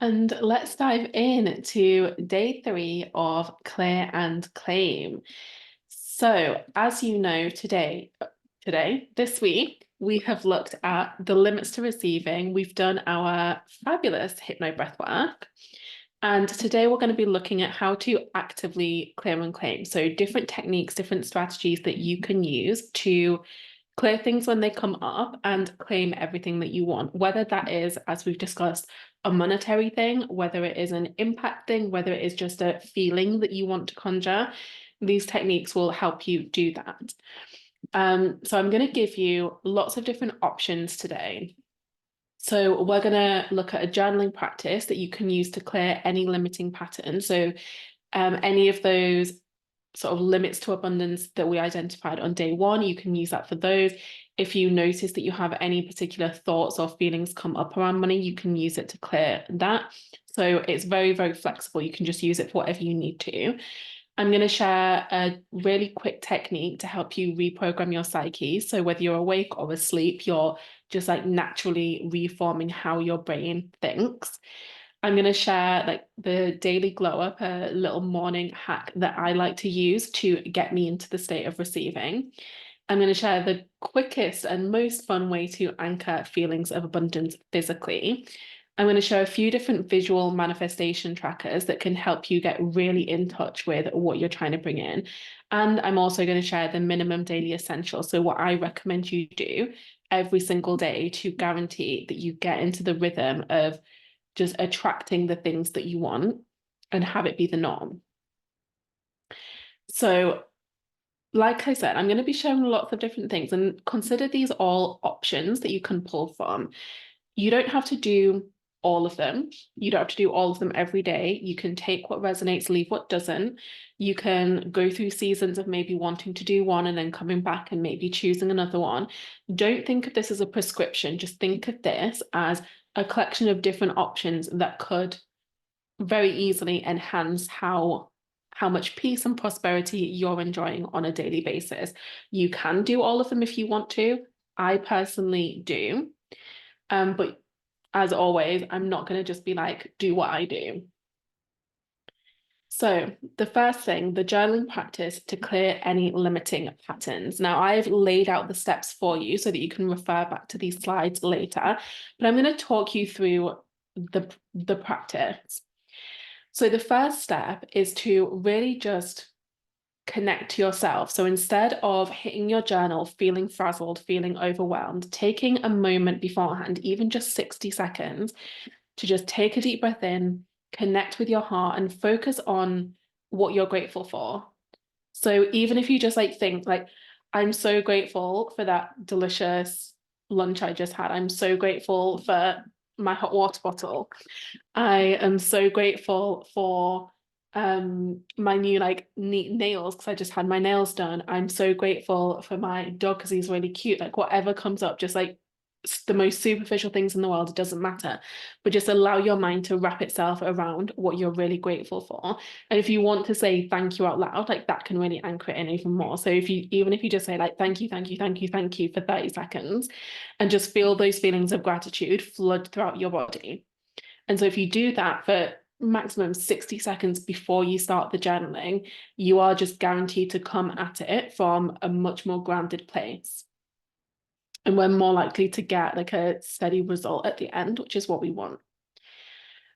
And let's dive in to day 3 of Clear and Claim. So, as you know, this week, we have looked at the limits to receiving. We've done our fabulous hypno breath work. And today we're going to be looking at how to actively clear and claim. So, different techniques, different strategies that you can use to clear things when they come up and claim everything that you want, whether that is, as we've discussed, a monetary thing, whether it is an impact thing, whether it is just a feeling that you want to conjure. These techniques will help you do that. So I'm going to give you lots of different options today. So we're going to look at a journaling practice that you can use to clear any limiting pattern. So any of those sort of limits to abundance that we identified on day 1, you can use that for those. If you notice that you have any particular thoughts or feelings come up around money, you can use it to clear that. So it's very, very flexible. You can just use it for whatever you need to. I'm going to share a really quick technique to help you reprogram your psyche. So whether you're awake or asleep, you're just like naturally reforming how your brain thinks. I'm going to share like the daily glow up, a little morning hack that I like to use to get me into the state of receiving. I'm going to share the quickest and most fun way to anchor feelings of abundance physically. I'm going to show a few different visual manifestation trackers that can help you get really in touch with what you're trying to bring in. And I'm also going to share the minimum daily essentials. So what I recommend you do every single day to guarantee that you get into the rhythm of just attracting the things that you want and have it be the norm. So, like I said, I'm going to be showing lots of different things, and consider these all options that you can pull from. You don't have to do all of them. You don't have to do all of them every day. You can take what resonates, leave what doesn't. You can go through seasons of maybe wanting to do one and then coming back and maybe choosing another one. Don't think of this as a prescription. Just think of this as a collection of different options that could very easily enhance how much peace and prosperity you're enjoying on a daily basis. You can do all of them if you want to. I personally do. But as always, I'm not going to just be like, do what I do. So the first thing, the journaling practice to clear any limiting patterns. Now I've laid out the steps for you so that you can refer back to these slides later, but I'm going to talk you through the practice. So the first step is to really just connect to yourself. So instead of hitting your journal, feeling frazzled, feeling overwhelmed, taking a moment beforehand, even just 60 seconds, to just take a deep breath in, connect with your heart, and focus on what you're grateful for. So even if you just like think like, I'm so grateful for that delicious lunch I just had. I'm so grateful for my hot water bottle. I am so grateful for my new like neat nails because I just had my nails done. I'm so grateful for my dog because he's really cute. Like whatever comes up, just like the most superficial things in the world, it doesn't matter. But just allow your mind to wrap itself around what you're really grateful for. And if you want to say thank you out loud, like that can really anchor it in even more. So if you even if you just say like thank you, thank you, thank you, thank you for 30 seconds and just feel those feelings of gratitude flood throughout your body. And so if you do that for maximum 60 seconds before you start the journaling, you are just guaranteed to come at it from a much more grounded place. And we're more likely to get like a steady result at the end, which is what we want.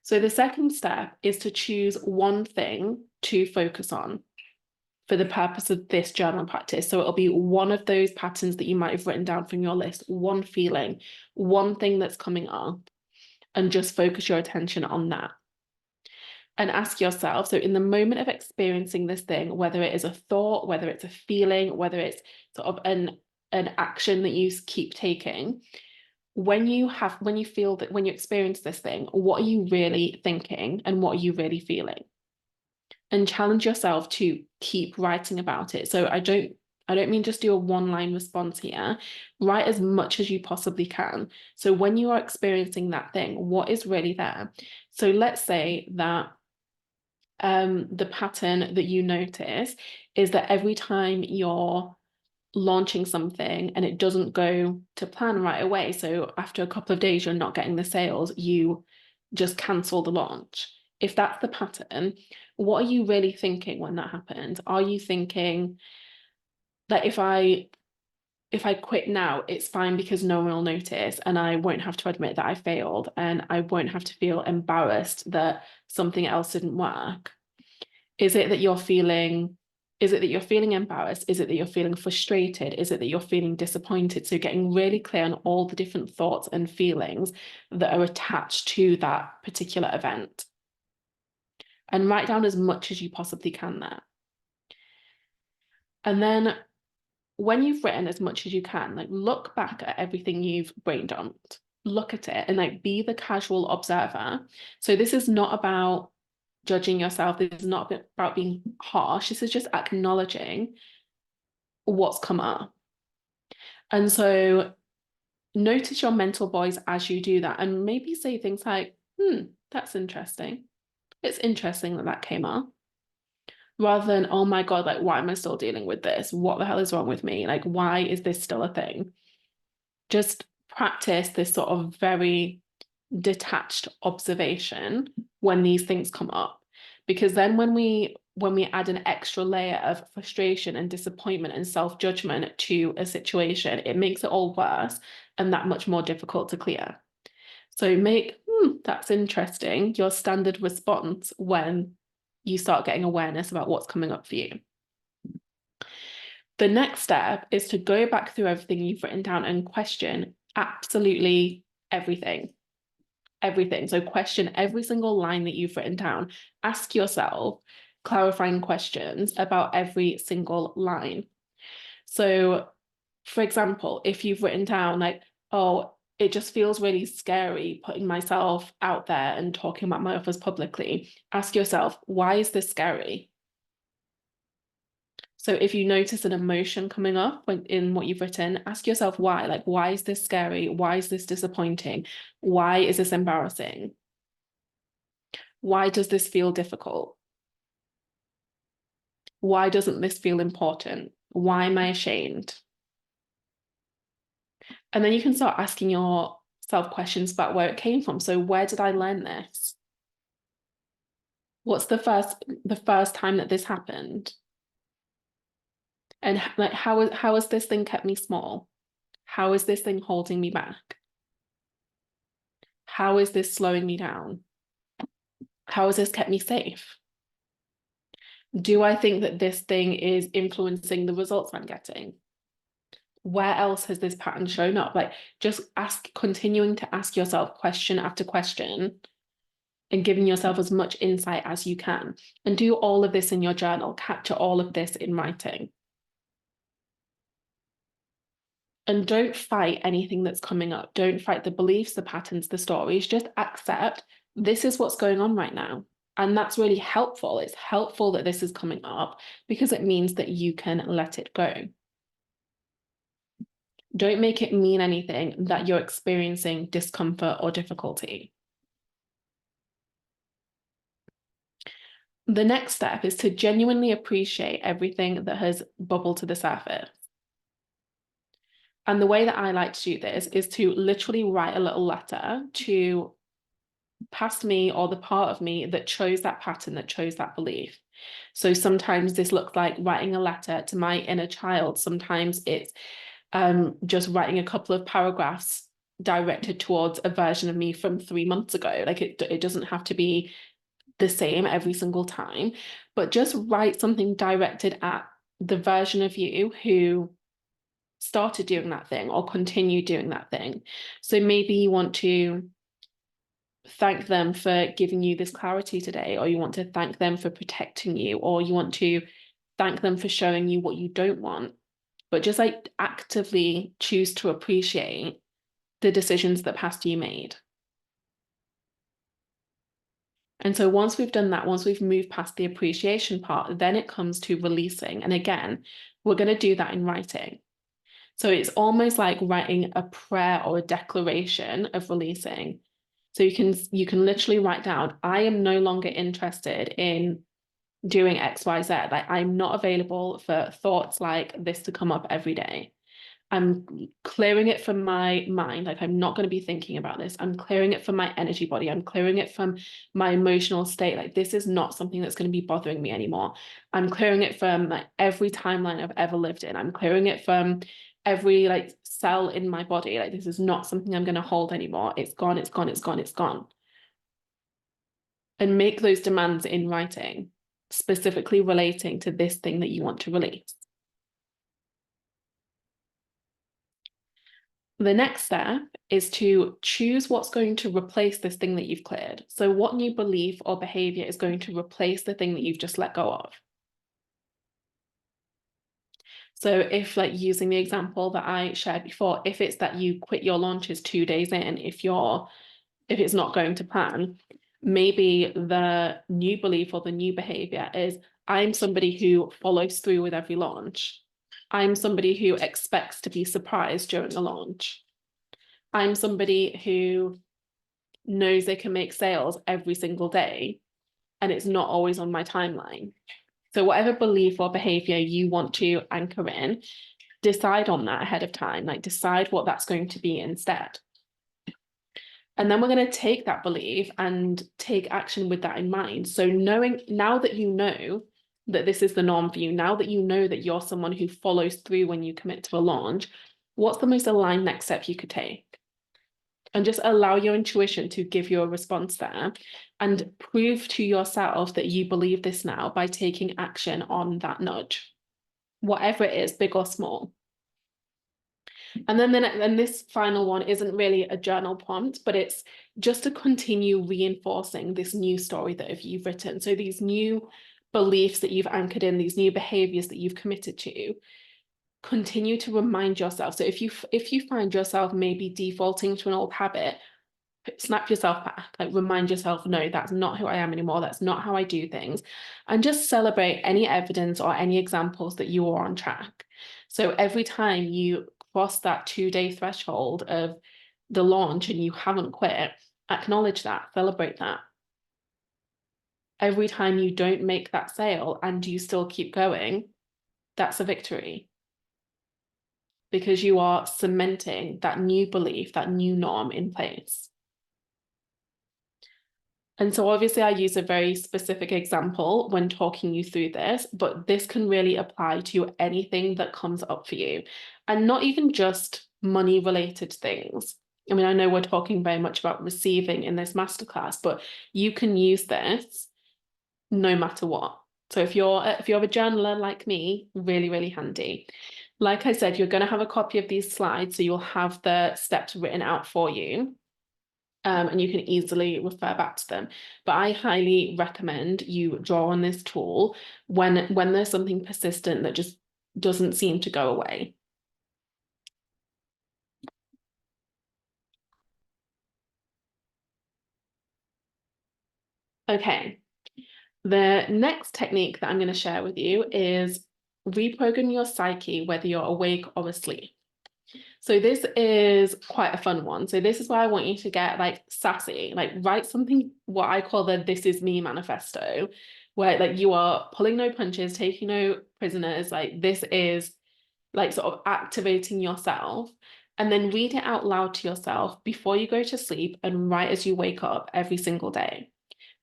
So the second step is to choose one thing to focus on for the purpose of this journal practice. So it'll be one of those patterns that you might have written down from your list, one feeling, one thing that's coming up, and just focus your attention on that. And ask yourself, so in the moment of experiencing this thing, whether it is a thought, whether it's a feeling, whether it's sort of an action that you keep taking, when you feel that, when you experience this thing, what are you really thinking and what are you really feeling? And challenge yourself to keep writing about it. So I don't mean just do a one-line response here. Write as much as you possibly can. So when you are experiencing that thing, what is really there? So let's say that the pattern that you notice is that every time you're launching something and it doesn't go to plan right away, so after a couple of days you're not getting the sales, you just cancel the launch. If that's the pattern, what are you really thinking when that happens? Are you thinking that if I quit now, it's fine because no one will notice and I won't have to admit that I failed and I won't have to feel embarrassed that something else didn't work? Is it that you're feeling embarrassed? Is it that you're feeling frustrated? Is it that you're feeling disappointed? So getting really clear on all the different thoughts and feelings that are attached to that particular event. And write down as much as you possibly can there. And then when you've written as much as you can, like look back at everything you've brain dumped, look at it and like be the casual observer. So this is not about judging yourself. This is not about being harsh. This is just acknowledging what's come up. And so notice your mental voice as you do that and maybe say things like, that's interesting. It's interesting that that came up. Rather than, oh my God, like, why am I still dealing with this? What the hell is wrong with me? Like, why is this still a thing? Just practice this sort of very detached observation when these things come up. Because then when we add an extra layer of frustration and disappointment and self-judgment to a situation, it makes it all worse and that much more difficult to clear. So make, that's interesting, your standard response when you start getting awareness about what's coming up for you. The next step is to go back through everything you've written down and question absolutely everything. Everything. So question every single line that you've written down. Ask yourself clarifying questions about every single line. So, for example, if you've written down like, oh, it just feels really scary putting myself out there and talking about my offers publicly, ask yourself, why is this scary? So if you notice an emotion coming up in what you've written, ask yourself why. Like, why is this scary? Why is this disappointing? Why is this embarrassing? Why does this feel difficult? Why doesn't this feel important? Why am I ashamed? And then you can start asking yourself questions about where it came from. So where did I learn this? What's the first time that this happened? And like, how has this thing kept me small? How is this thing holding me back? How is this slowing me down? How has this kept me safe? Do I think that this thing is influencing the results I'm getting? Where else has this pattern shown up? Like, just continuing to ask yourself question after question and giving yourself as much insight as you can. And do all of this in your journal, capture all of this in writing. And don't fight anything that's coming up. Don't fight the beliefs, the patterns, the stories. Just accept this is what's going on right now. And that's really helpful. It's helpful that this is coming up because it means that you can let it go. Don't make it mean anything that you're experiencing discomfort or difficulty. The next step is to genuinely appreciate everything that has bubbled to the surface. And the way that I like to do this is to literally write a little letter to past me or the part of me that chose that pattern, that chose that belief. So sometimes this looks like writing a letter to my inner child. Sometimes it's just writing a couple of paragraphs directed towards a version of me from 3 months ago. Like it doesn't have to be the same every single time, but just write something directed at the version of you who started doing that thing or continue doing that thing. So maybe you want to thank them for giving you this clarity today, or you want to thank them for protecting you, or you want to thank them for showing you what you don't want, but just like actively choose to appreciate the decisions that past you made. And so once we've done that, once we've moved past the appreciation part, then it comes to releasing. And again, we're going to do that in writing. So it's almost like writing a prayer or a declaration of releasing. So you can literally write down, I am no longer interested in doing X, Y, Z. Like I'm not available for thoughts like this to come up every day. I'm clearing it from my mind. Like, I'm not going to be thinking about this. I'm clearing it from my energy body. I'm clearing it from my emotional state. Like, this is not something that's going to be bothering me anymore. I'm clearing it from like every timeline I've ever lived in. I'm clearing it from every like cell in my body. Like, this is not something I'm going to hold anymore. It's gone, it's gone, it's gone, it's gone. And make those demands in writing, specifically relating to this thing that you want to release. The next step is to choose what's going to replace this thing that you've cleared. So what new belief or behavior is going to replace the thing that you've just let go of? So if, like, using the example that I shared before, if it's that you quit your launches 2 days in, if it's not going to plan, maybe the new belief or the new behavior is, I'm somebody who follows through with every launch. I'm somebody who expects to be surprised during a launch. I'm somebody who knows they can make sales every single day, and it's not always on my timeline. So whatever belief or behavior you want to anchor in, decide on that ahead of time. Like, decide what that's going to be instead. And then we're going to take that belief and take action with that in mind. So knowing now that you know that this is the norm for you, now that you know that you're someone who follows through when you commit to a launch, what's the most aligned next step you could take? And just allow your intuition to give you a response there, and prove to yourself that you believe this now by taking action on that nudge, whatever it is, big or small. And then this final one isn't really a journal prompt, but it's just to continue reinforcing this new story that you've written. So these new beliefs that you've anchored in, these new behaviors that you've committed to, continue to remind yourself. So if you find yourself maybe defaulting to an old habit, snap yourself back, like remind yourself, no, that's not who I am anymore. That's not how I do things. And just celebrate any evidence or any examples that you are on track. So every time you cross that 2-day threshold of the launch and you haven't quit, acknowledge that, celebrate that. Every time you don't make that sale and you still keep going, that's a victory, because you are cementing that new belief, that new norm in place. And so obviously I use a very specific example when talking you through this, but this can really apply to anything that comes up for you, and not even just money related things. I mean, I know we're talking very much about receiving in this masterclass, but you can use this no matter what. So if you're a journaler like me, really, really handy. Like I said, you're going to have a copy of these slides, so you'll have the steps written out for you. And you can easily refer back to them. But I highly recommend you draw on this tool when there's something persistent that just doesn't seem to go away. Okay, the next technique that I'm going to share with you is reprogram your psyche, whether you're awake or asleep. So this is quite a fun one. So this is why I want you to get like sassy, like write something, what I call the "this is me" manifesto, where like you are pulling no punches, taking no prisoners. Like, this is like sort of activating yourself, and then read it out loud to yourself before you go to sleep and right as you wake up every single day.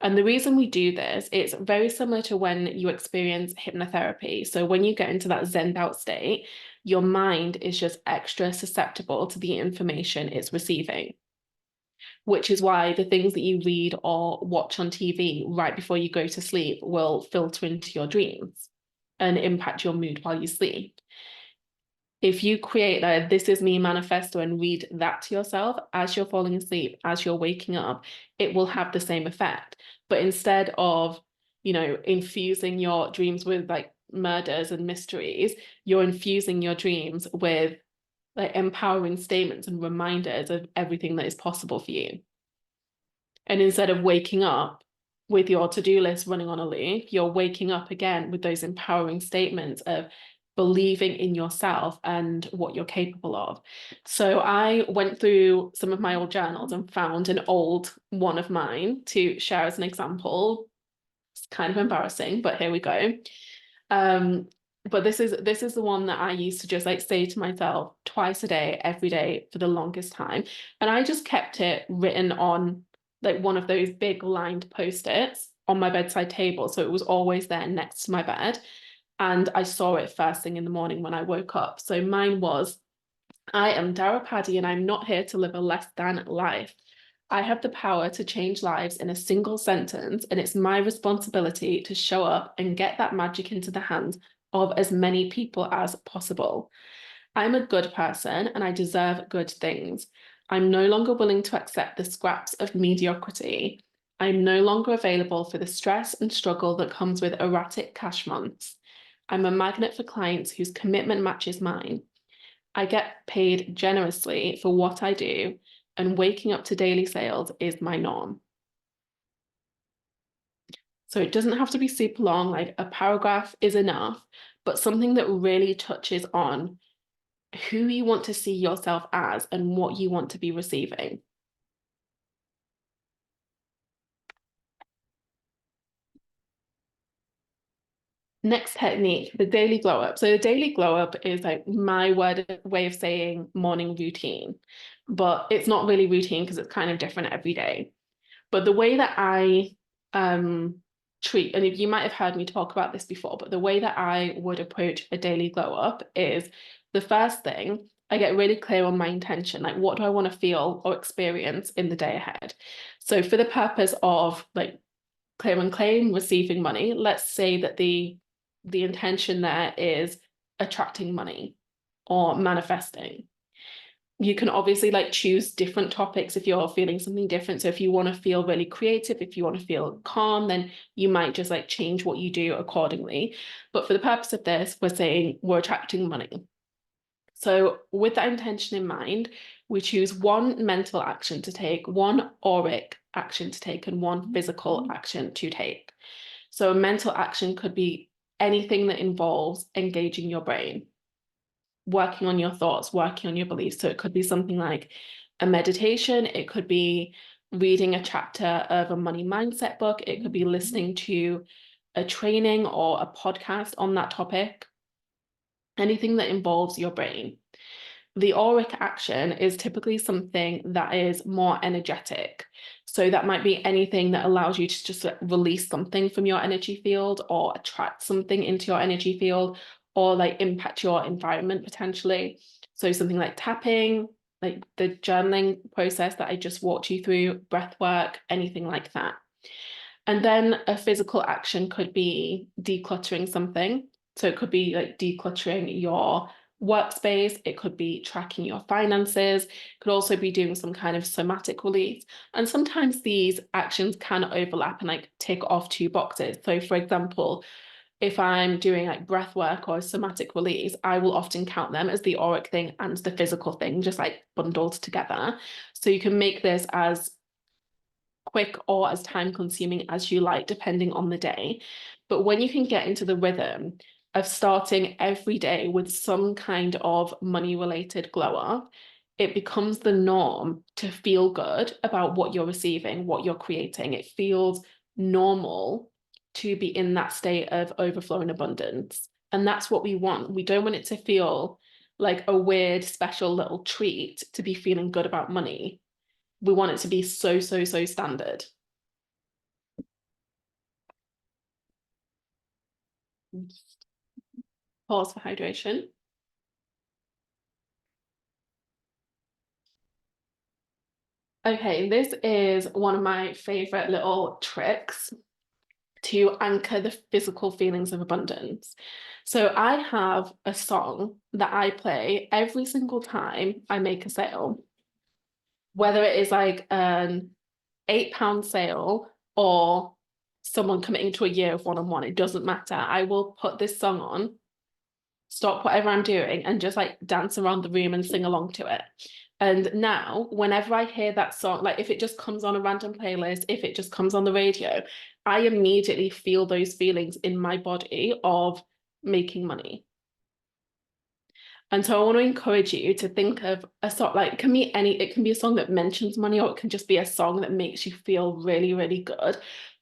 And the reason we do this, it's very similar to when you experience hypnotherapy. So when you get into that zened out state, your mind is just extra susceptible to the information it's receiving, which is why the things that you read or watch on TV right before you go to sleep will filter into your dreams and impact your mood while you sleep. If you create a "this is me" manifesto and read that to yourself as you're falling asleep, as you're waking up, it will have the same effect. But instead of, infusing your dreams with like murders and mysteries, you're infusing your dreams with like empowering statements and reminders of everything that is possible for you. And instead of waking up with your to-do list running on a loop, you're waking up again with those empowering statements of believing in yourself and what you're capable of. So I went through some of my old journals and found an old one of mine to share as an example. It's kind of embarrassing, but here we go. but this is the one that I used to just like say to myself twice a day, every day for the longest time. And I just kept it written on like one of those big lined post-its on my bedside table. So it was always there next to my bed. And I saw it first thing in the morning when I woke up. So mine was, I am Daire Paddy and I'm not here to live a less than life. I have the power to change lives in a single sentence, and it's my responsibility to show up and get that magic into the hands of as many people as possible. I'm a good person and I deserve good things. I'm no longer willing to accept the scraps of mediocrity. I'm no longer available for the stress and struggle that comes with erratic cash months. I'm a magnet for clients whose commitment matches mine. I get paid generously for what I do, and waking up to daily sales is my norm. So it doesn't have to be super long, like a paragraph is enough, but something that really touches on who you want to see yourself as and what you want to be receiving. Next technique, the daily glow up. So the daily glow up is like my way of saying morning routine, but it's not really routine because it's kind of different every day. But the way that I um treat, and if you might have heard me talk about this before, but the way that I would approach a daily glow up is the first thing, I get really clear on my intention, like what do I want to feel or experience in the day ahead. So for the purpose of like clear and claim, receiving money, let's say that the intention there is attracting money or manifesting. You can obviously like choose different topics if you're feeling something different. So if you want to feel really creative, if you want to feel calm, then you might just like change what you do accordingly. But for the purpose of this, we're saying we're attracting money. So with that intention in mind, we choose one mental action to take, one auric action to take, and one physical action to take. So a mental action could be anything that involves engaging your brain, working on your thoughts, working on your beliefs. So it could be something like a meditation, it could be reading a chapter of a money mindset book, it could be listening to a training or a podcast on that topic, anything that involves your brain. The auric action is typically something that is more energetic. So that might be anything that allows you to just release something from your energy field or attract something into your energy field or like impact your environment potentially. So something like tapping, like the journaling process that I just walked you through, breath work, anything like that. And then a physical action could be decluttering something. So it could be like decluttering your workspace, it could be tracking your finances, it could also be doing some kind of somatic release. And sometimes these actions can overlap and like tick off two boxes. So for example, if I'm doing like breath work or somatic release, I will often count them as the auric thing and the physical thing, just like bundled together. So you can make this as quick or as time consuming as you like, depending on the day. But when you can get into the rhythm of starting every day with some kind of money related glow up, it becomes the norm to feel good about what you're receiving, what you're creating. It feels normal to be in that state of overflow and abundance. And that's what we want. We don't want it to feel like a weird, special little treat to be feeling good about money. We want it to be so, so, so standard. Pause for hydration. Okay, this is one of my favorite little tricks to anchor the physical feelings of abundance. So I have a song that I play every single time I make a sale, whether it is like an £8 sale or someone committing to a year of one-on-one, it doesn't matter. I will put this song on, stop whatever I'm doing and just like dance around the room and sing along to it. And now, whenever I hear that song, like if it just comes on a random playlist, if it just comes on the radio, I immediately feel those feelings in my body of making money. And so I want to encourage you to think of a song, like it can be a song that mentions money, or it can just be a song that makes you feel really, really good.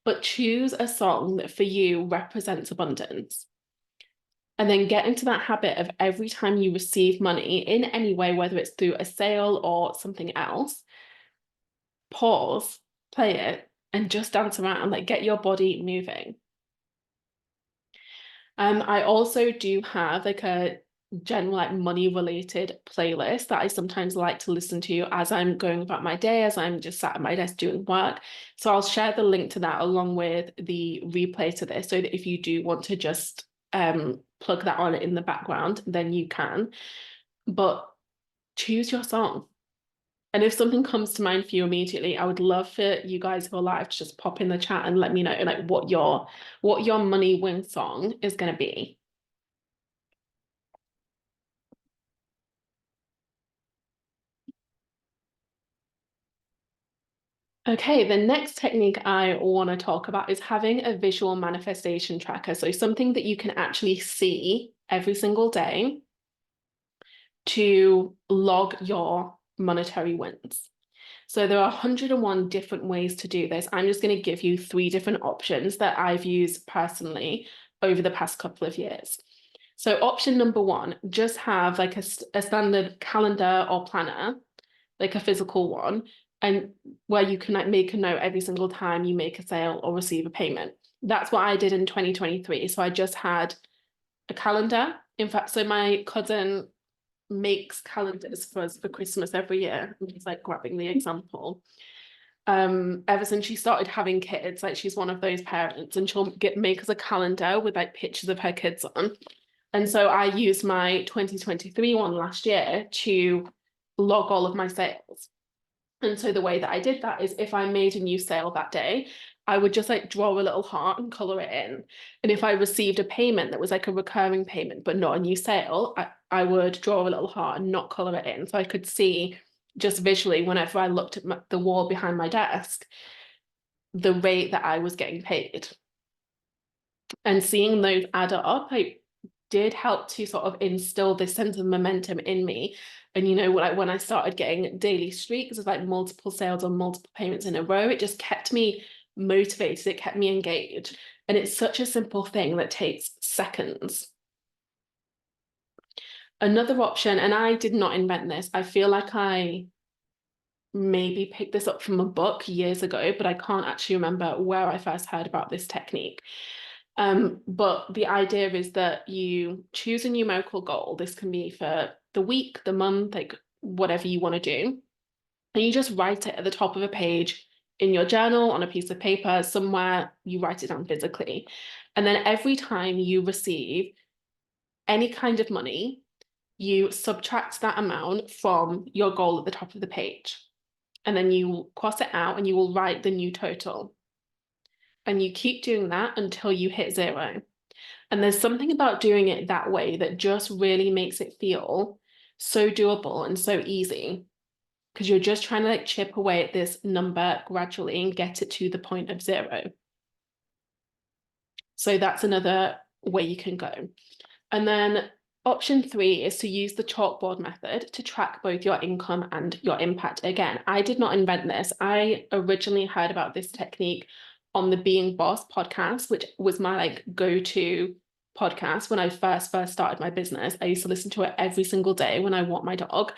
But choose a song that for you represents abundance. And then get into that habit of every time you receive money in any way, whether it's through a sale or something else, pause, play it, and just dance around, like get your body moving. I also do have like a general like money related playlist that I sometimes like to listen to as I'm going about my day, as I'm just sat at my desk doing work. So I'll share the link to that along with the replay to this so that if you do want to just plug that on in the background, then you can. But choose your song. And if something comes to mind for you immediately, I would love for you guys who are live to just pop in the chat and let me know like what your money win song is going to be. Okay, the next technique I want to talk about is having a visual manifestation tracker. So something that you can actually see every single day to log your monetary wins. So there are 101 different ways to do this. I'm just going to give you 3 different options that I've used personally over the past couple of years. So option number 1, just have like a standard calendar or planner, like a physical one, and where you can like make a note every single time you make a sale or receive a payment. That's what I did in 2023. So I just had a calendar. In fact, so my cousin makes calendars for us for Christmas every year. I'm just like grabbing the example. Ever since she started having kids, like she's one of those parents, and she'll make us a calendar with like pictures of her kids on. And so I used my 2023 one last year to log all of my sales. And so the way that I did that is if I made a new sale that day, I would just like draw a little heart and color it in. And if I received a payment that was like a recurring payment, but not a new sale, I would draw a little heart and not color it in. So I could see just visually whenever I looked at the wall behind my desk, the rate that I was getting paid. And seeing those add up, like did help to sort of instill this sense of momentum in me. And you know, like when I started getting daily streaks of like multiple sales or multiple payments in a row, it just kept me motivated, it kept me engaged. And it's such a simple thing that takes seconds. Another option, and I did not invent this, I feel like I maybe picked this up from a book years ago, but I can't actually remember where I first heard about this technique. But the idea is that you choose a numerical goal. This can be for the week, the month, like whatever you want to do. And you just write it at the top of a page in your journal, on a piece of paper, somewhere you write it down physically. And then every time you receive any kind of money, you subtract that amount from your goal at the top of the page. And then you cross it out and you will write the new total. And you keep doing that until you hit 0. And there's something about doing it that way that just really makes it feel so doable and so easy, because you're just trying to like chip away at this number gradually and get it to the point of 0. So that's another way you can go. And then option 3 is to use the chalkboard method to track both your income and your impact. Again, I did not invent this. I originally heard about this technique on the Being Boss podcast, which was my like go-to podcast when I first started my business. I used to listen to it every single day when I walked my dog,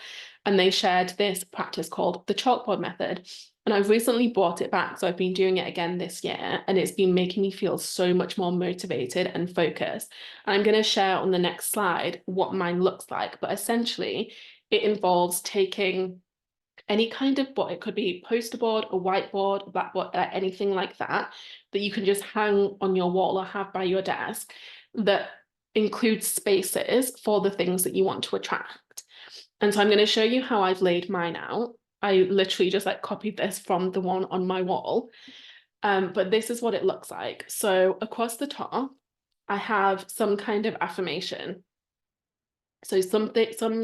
and they shared this practice called the chalkboard method. And I've recently brought it back, so I've been doing it again this year, and it's been making me feel so much more motivated and focused. And I'm going to share on the next slide what mine looks like, but essentially it involves taking any kind of board. It could be poster board, a whiteboard, a blackboard, anything like that, that you can just hang on your wall or have by your desk that includes spaces for the things that you want to attract. And so I'm going to show you how I've laid mine out. I literally just like copied this from the one on my wall. But this is what it looks like. So across the top, I have some kind of affirmation. So some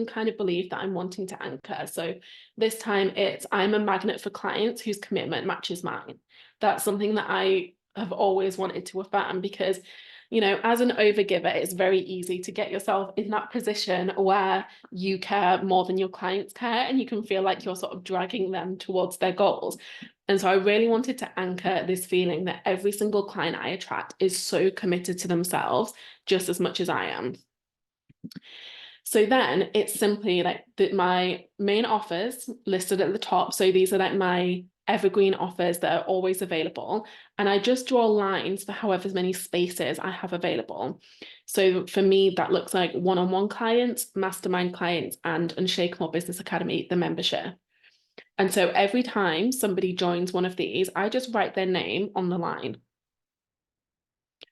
kind of belief that I'm wanting to anchor. So this time it's, I'm a magnet for clients whose commitment matches mine. That's something that I have always wanted to affirm, because, you know, as an overgiver, it's very easy to get yourself in that position where you care more than your clients care, and you can feel like you're sort of dragging them towards their goals. And so I really wanted to anchor this feeling that every single client I attract is so committed to themselves just as much as I am. So then it's simply like my main offers listed at the top. So these are like my evergreen offers that are always available. And I just draw lines for however many spaces I have available. So for me, that looks like one-on-one clients, mastermind clients, and Unshakable Business Academy, the membership. And so every time somebody joins one of these, I just write their name on the line.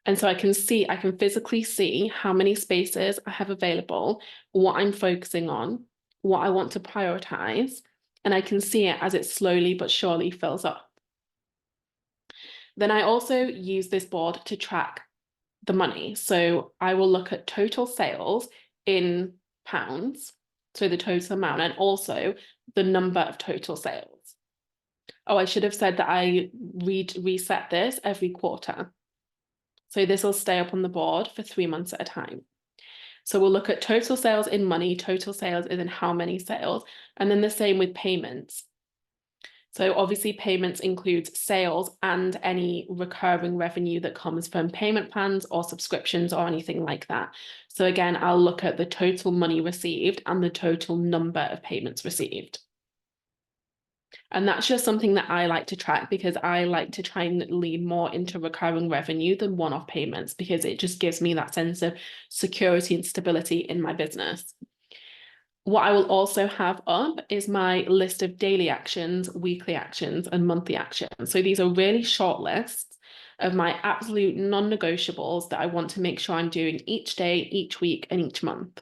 And so I can physically see how many spaces I have available, what I'm focusing on, what I want to prioritize, and I can see it as it slowly but surely fills up. Then I also use this board to track the money. So I will look at total sales in pounds, so the total amount, and also the number of total sales. Oh, I should have said that I reset this every quarter. So this will stay up on the board for 3 months at a time. So we'll look at total sales in money, total sales is in how many sales, and then the same with payments. So obviously payments includes sales and any recurring revenue that comes from payment plans or subscriptions or anything like that. So again, I'll look at the total money received and the total number of payments received. And that's just something that I like to track because I like to try and lean more into recurring revenue than one-off payments because it just gives me that sense of security and stability in my business. What I will also have up is my list of daily actions, weekly actions, and monthly actions. So these are really short lists of my absolute non-negotiables that I want to make sure I'm doing each day, each week, and each month.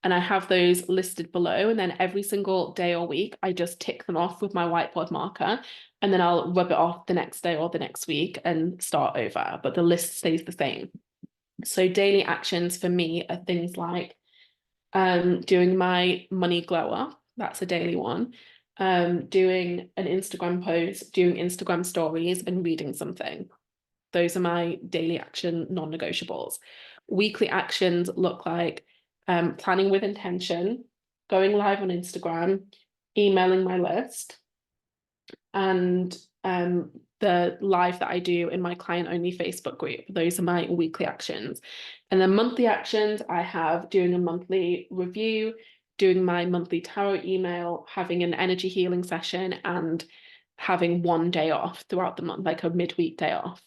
And I have those listed below. And then every single day or week, I just tick them off with my whiteboard marker. And then I'll rub it off the next day or the next week and start over. But the list stays the same. So daily actions for me are things like doing my money glow up. That's a daily one. Doing an Instagram post, doing Instagram stories, and reading something. Those are my daily action non-negotiables. Weekly actions look like planning with intention, going live on Instagram, emailing my list, and the live that I do in my client-only Facebook group. Those are my weekly actions. And then monthly actions, I have doing a monthly review, doing my monthly tarot email, having an energy healing session, and having one day off throughout the month, like a midweek day off.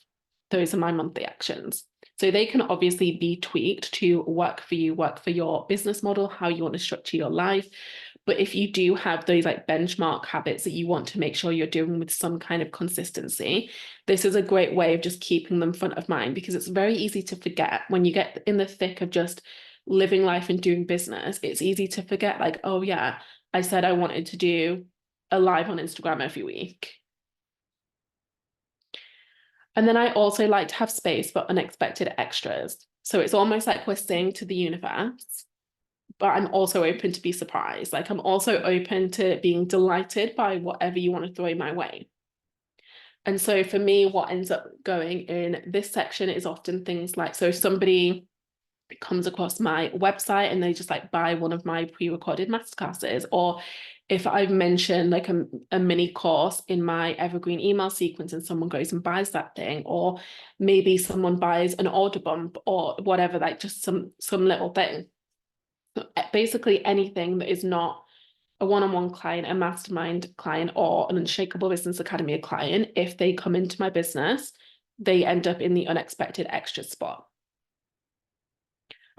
Those are my monthly actions. So they can obviously be tweaked to work for you, work for your business model, how you want to structure your life. But if you do have those like benchmark habits that you want to make sure you're doing with some kind of consistency, this is a great way of just keeping them front of mind because it's very easy to forget when you get in the thick of just living life and doing business. It's easy to forget like, oh yeah, I said I wanted to do a live on Instagram every week. And then I also like to have space for unexpected extras. So it's almost like we're saying to the universe, but I'm also open to be surprised. Like I'm also open to being delighted by whatever you want to throw my way. And so for me, what ends up going in this section is often things like, so if somebody comes across my website and they just like buy one of my pre-recorded masterclasses, or if I've mentioned like a mini course in my evergreen email sequence and someone goes and buys that thing, or maybe someone buys an order bump or whatever, like just some little thing. Basically anything that is not a one-on-one client, a mastermind client, or an Unshakable Business Academy client, if they come into my business, they end up in the unexpected extra spot.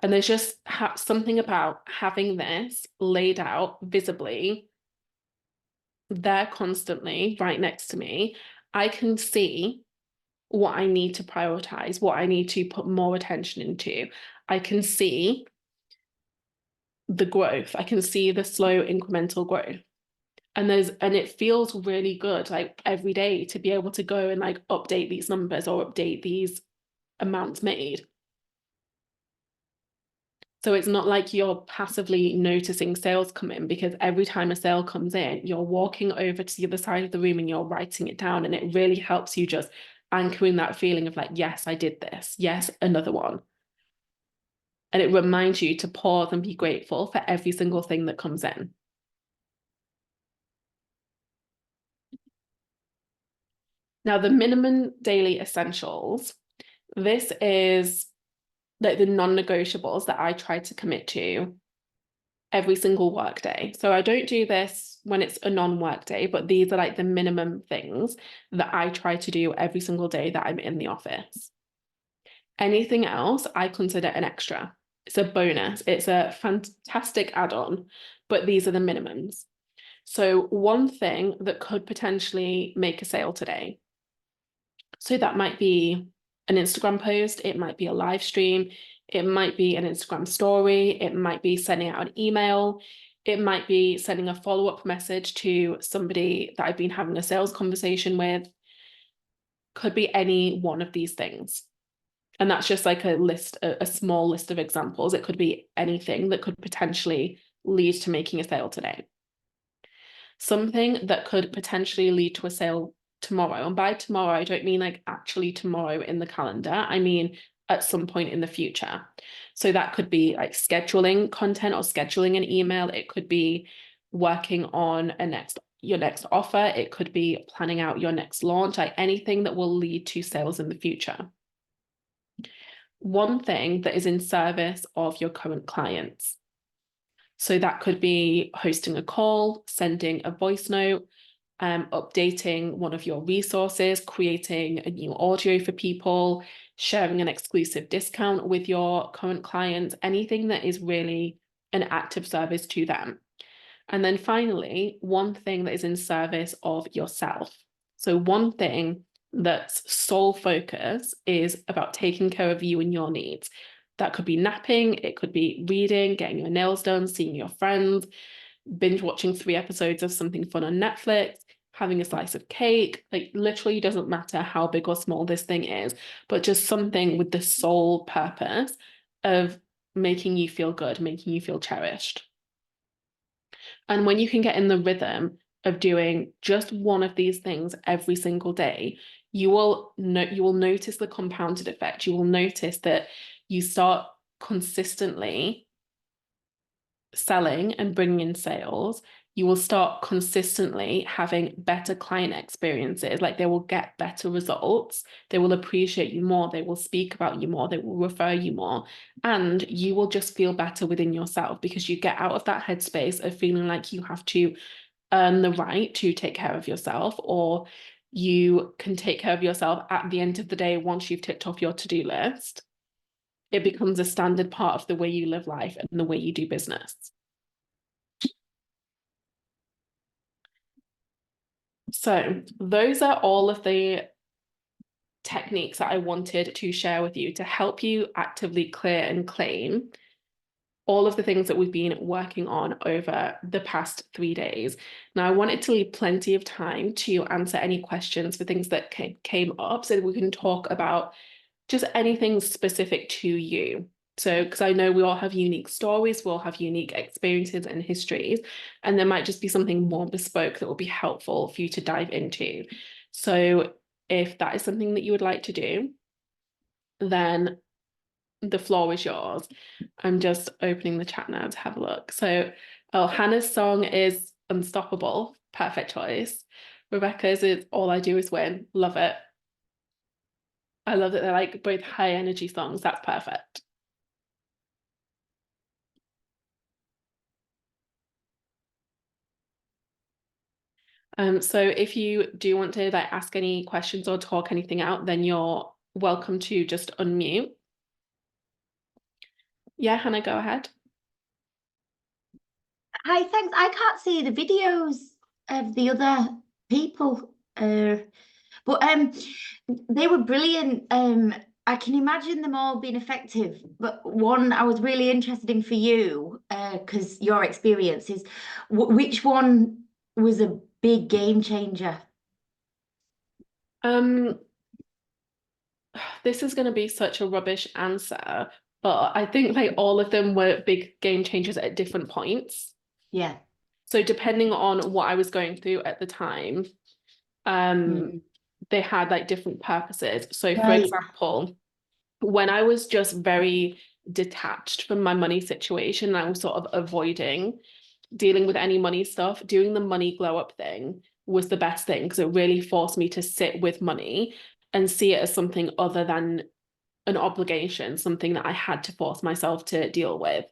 And there's just something about having this laid out visibly there constantly right next to me. I can see what I need to prioritize, what I need to put more attention into. I can see the growth. I can see the slow incremental growth. And it feels really good like every day to be able to go and like update these numbers or update these amounts made. So it's not like you're passively noticing sales come in because every time a sale comes in, you're walking over to the other side of the room and you're writing it down. And it really helps you just anchor in that feeling of like, yes, I did this. Yes, another one. And it reminds you to pause and be grateful for every single thing that comes in. Now, the minimum daily essentials, this is like the non-negotiables that I try to commit to every single work day. So I don't do this when it's a non-work day, but these are like the minimum things that I try to do every single day that I'm in the office. Anything else I consider an extra. It's a bonus. It's a fantastic add-on, but these are the minimums. So one thing that could potentially make a sale today. So that might be an Instagram post, it might be a live stream, it might be an Instagram story, it might be sending out an email, it might be sending a follow-up message to somebody that I've been having a sales conversation with. Could be any one of these things. And that's just like a list, a small list of examples. It could be anything that could potentially lead to making a sale today. Something that could potentially lead to a sale tomorrow. And by tomorrow, I don't mean like actually tomorrow in the calendar. I mean at some point in the future. So that could be like scheduling content or scheduling an email. It could be working on your next offer. It could be planning out your next launch, like anything that will lead to sales in the future. One thing that is in service of your current clients. So that could be hosting a call, sending a voice note, updating one of your resources, creating a new audio for people, sharing an exclusive discount with your current clients, anything that is really an active service to them. And then finally, one thing that is in service of yourself. So one thing that's sole focus is about taking care of you and your needs. That could be napping, it could be reading, getting your nails done, seeing your friends, binge watching 3 episodes of something fun on Netflix, having a slice of cake. Like literally doesn't matter how big or small this thing is, but just something with the sole purpose of making you feel good, making you feel cherished. And when you can get in the rhythm of doing just one of these things every single day, you will notice the compounded effect. You will notice that you start consistently selling and bringing in sales. You will start consistently having better client experiences. Like they will get better results. They will appreciate you more. They will speak about you more. They will refer you more. And you will just feel better within yourself because you get out of that headspace of feeling like you have to earn the right to take care of yourself, or you can take care of yourself at the end of the day once you've ticked off your to-do list. It becomes a standard part of the way you live life and the way you do business. So those are all of the techniques that I wanted to share with you to help you actively clear and claim all of the things that we've been working on over the past 3 days. Now, I wanted to leave plenty of time to answer any questions for things that came up so that we can talk about just anything specific to you. So, because I know we all have unique stories, we all have unique experiences and histories, and there might just be something more bespoke that will be helpful for you to dive into. So, if that is something that you would like to do, then the floor is yours. I'm just opening the chat now to have a look. So, oh, Hannah's song is Unstoppable. Perfect choice. Rebecca's is All I Do Is Win. Love it. I love that they're like both high energy songs. That's perfect. So if you do want to like ask any questions or talk anything out, then you're welcome to just unmute. Yeah, Hannah, go ahead. Hi, thanks. I can't see the videos of the other people, but they were brilliant. I can imagine them all being effective, but one I was really interested in for you, because your experience is, which one was a big game changer? This is going to be such a rubbish answer, but I think like all of them were big game changers at different points. Yeah. So depending on what I was going through at the time, they had like different purposes. So for example, when I was just very detached from my money situation, I was sort of avoiding dealing with any money stuff, doing the money glow up thing was the best thing because it really forced me to sit with money and see it as something other than an obligation, something that I had to force myself to deal with.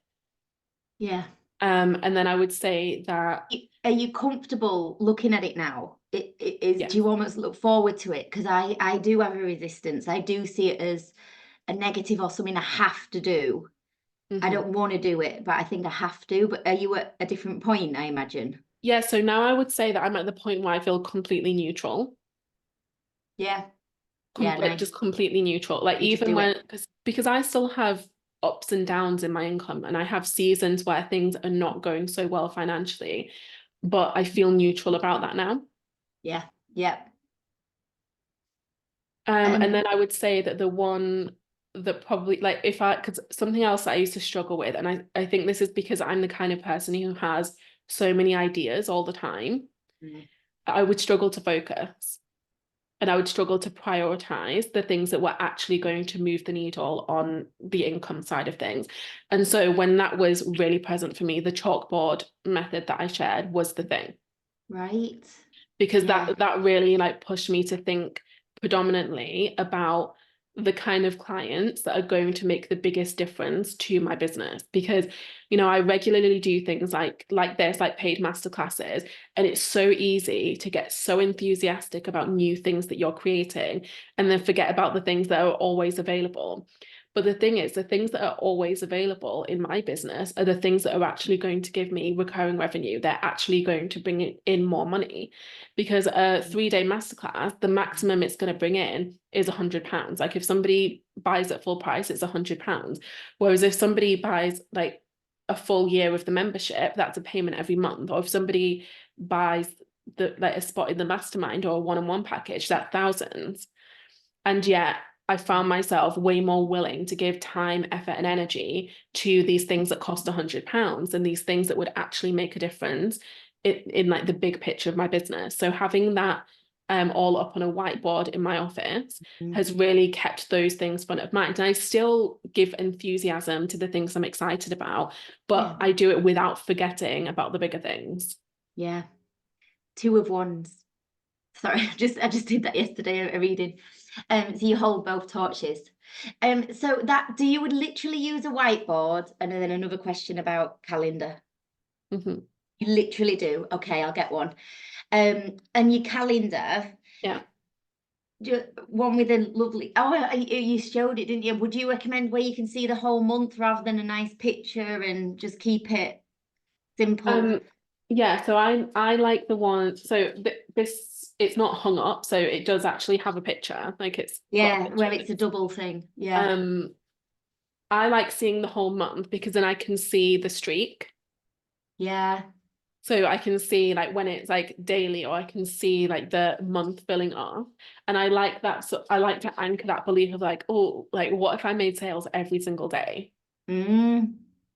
Yeah. And then I would say that, Are you comfortable looking at it now? It is, yeah. do you almost look forward to it? Because I do have a resistance. I do see it as a negative or something I have to do. I Mhm. don't want to do it, but I think I have to. But are you at a different point, I imagine? Yeah, so now I would say that I'm at the point where I feel completely neutral. Yeah. Yeah, Like nice. just completely neutral. Like You just even do when, it. because I still have ups and downs in my income, and I have seasons where things are not going so well financially, but I feel neutral about that now. Yeah. Yeah. And Um, then I would say that the one that probably, like, if I, because something else that I used to struggle with, and I think this is because I'm the kind of person who has so many ideas all the time, mm, I would struggle to focus. And I would struggle to prioritize the things that were actually going to move the needle on the income side of things. And so when that was really present for me, the chalkboard method that I shared was the thing, right. because Yeah. that really like pushed me to think predominantly about the kind of clients that are going to make the biggest difference to my business. Because I regularly do things like this, like paid masterclasses, and it's so easy to get so enthusiastic about new things that you're creating and then forget about the things that are always available. But the thing is, the things that are always available in my business are the things that are actually going to give me recurring revenue. They're actually going to bring in more money, because a 3-day masterclass, the maximum it's going to bring in is £100. Like if somebody buys at full price, it's £100. Whereas if somebody buys like a full year of the membership, that's a payment every month. Or if somebody buys like a spot in the mastermind or a one-on-one package, that's thousands. And yet I found myself way more willing to give time, effort, and energy to these things that cost £100 and these things that would actually make a difference in like the big picture of my business. So having that all up on a whiteboard in my office Mm, has really kept those things front of mind. And I still give enthusiasm to the things I'm excited about, yeah. but I do it without forgetting about the bigger things. Yeah. Two of wands. Sorry, I just did that yesterday, a reading. So you hold both torches. So that, do you would literally use a whiteboard? And then another question about calendar. Mhm. You literally do. Okay, I'll get one. And your calendar, Yeah. one with a lovely. Oh, you showed it, didn't you? Would you recommend where you can see the whole month rather than a nice picture and just keep it simple? Um, yeah, so I like the one. So this it's not hung up, so it does actually have a picture. Like it's got a Yeah, picture well, of it's a it. double thing. Yeah. Um, I like seeing the whole month because then I can see the streak. Yeah. So I can see like when it's like daily, or I can see like the month filling up. And I like that. So I like to anchor that belief of like, oh, like what if I made sales every single day? Mm,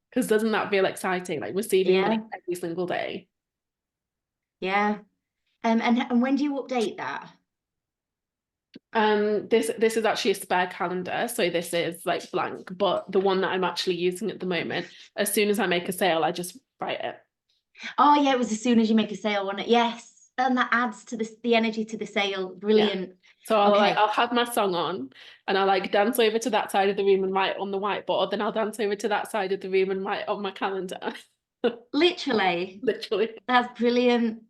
Because doesn't that feel exciting? Like receiving money yeah. every single day. Yeah. And when do you update that? This is actually a spare calendar, so this is like blank, but the one that I'm actually using at the moment, as soon as I make a sale, I just write it. Oh yeah, it was as soon as you make a sale, wasn't it? Yes. And that adds to the energy to the sale. Yeah. Brilliant. So Okay. I'll have my song on and I'll like dance over to that side of the room and write on the whiteboard, then I'll dance over to that side of the room and write on my calendar. Literally. Literally. That's brilliant.